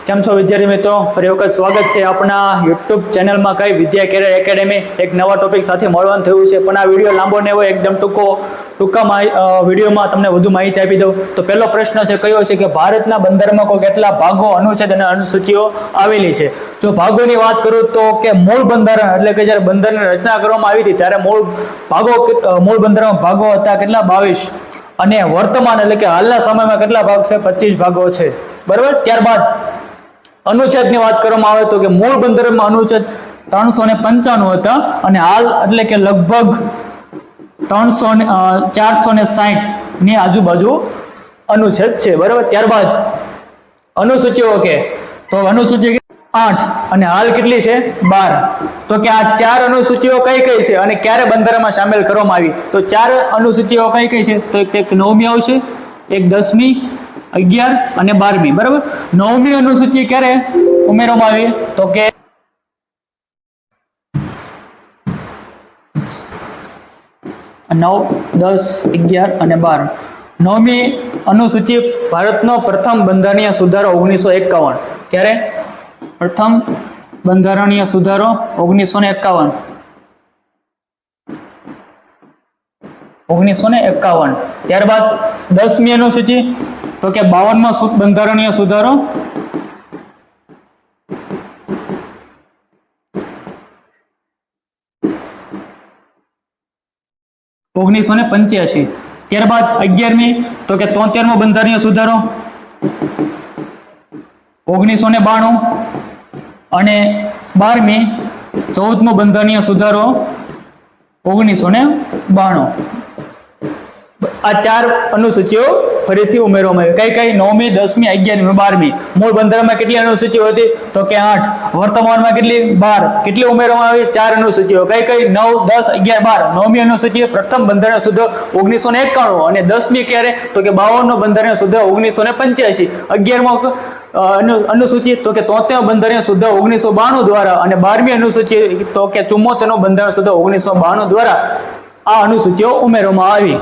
કેમ છો વિદ્યાર્થી મિત્રો, ફરી વખત સ્વાગત છે આપણા યુટ્યુબ ચેનલમાં કઈ વિદ્યા કેરિયર એકેડેમી એક નવા ટોપિક સાથે મળવાનું થયું છે। પણ આ વિડીયો લાંબો ન હોય, એકદમ ટૂંકા વિડીયોમાં તમને વધુ માહિતી આપી દઉં। તો પહેલો પ્રશ્ન છે કયો છે કે ભારતના બંધારણમાં કોઈ કેટલા ભાગો, અનુચ્છેદ અને અનુસૂચિઓ આવેલી છે। જો ભાગોની વાત કરું તો કે મૂળ બંધારણ એટલે કે જ્યારે બંધારણની રચના કરવામાં આવી હતી ત્યારે મૂળ બંધારણમાં ભાગો હતા કેટલા? 22। અને વર્તમાન એટલે કે હાલના સમયમાં કેટલા ભાગ છે? 25 ભાગો છે, બરાબર। ત્યારબાદ અનુચ્છેદની વાત કરવામાં આવે તો કે મૂળ બંધારણમાં અનુચ્છેદ 395 હતા અને હાલ એટલે કે લગભગ 460 ની આજુબાજુ અનુચ્છેદ છે, બરાબર। ત્યારબાદ અનુસૂચિઓ કે તો અનુસૂચિ 8 અને હાલ કેટલી છે? 12। તો કે આ 4 અનુસૂચિઓ કઈ કઈ છે અને ક્યારે બંધારણમાં સામેલ કરવામાં આવી? તો 4 અનુસૂચિઓ કઈ કઈ છે? તો એક 9મી આવશે, એક 10મી, 11 અને 12મી, બરાબર। 9મી અનુસૂચિ ક્યારે ઉમેરવામાં આવી? તો કે 9, 10, 11 અને 12। 9મી અનુસૂચિ ભારતનો પ્રથમ બંધારણીય સુધારો 1951। ક્યારે? પ્રથમ બંધારણીય સુધારો 1951। ત્યારબાદ 10મી અનુસૂચિ તો કે 52મો બંધારણીય સુધારો 1985। ત્યારબાદ 11મી તો કે 73મો બંધારણીય સુધારો 1992 અને 12મી 14મો બંધારણીય સુધારો 1992। આ 4 અનુસૂચિઓ ફરીથી ઉમેરવામાં આવી। કઈ કઈ? 9મી, 10મી, 11મી, 12મી। મૂળ બંધારણમાં કેટલી અનુસૂચિઓ હતી? તો કે 8। વર્તમાનમાં કેટલી? 12। કેટલી ઉમેરવામાં આવી? 4 અનુસૂચિઓ। કઈ કઈ? 9, 10, 11, 12। 9મી અનુસૂચિ પ્રથમ બંધારણ સુધારો 1991 અને 10મી ક્યારે? તો કે 52મો બંધારણ સુધારો 1985। 11મો અનુસૂચિ તો કે 73મો બંધારણ સુધારો 1992 દ્વારા અને 12મી અનુસૂચિ તો કે 74મો બંધારણ સુધારો 1992 દ્વારા આ અનુસૂચિઓ ઉમેરવામાં આવી।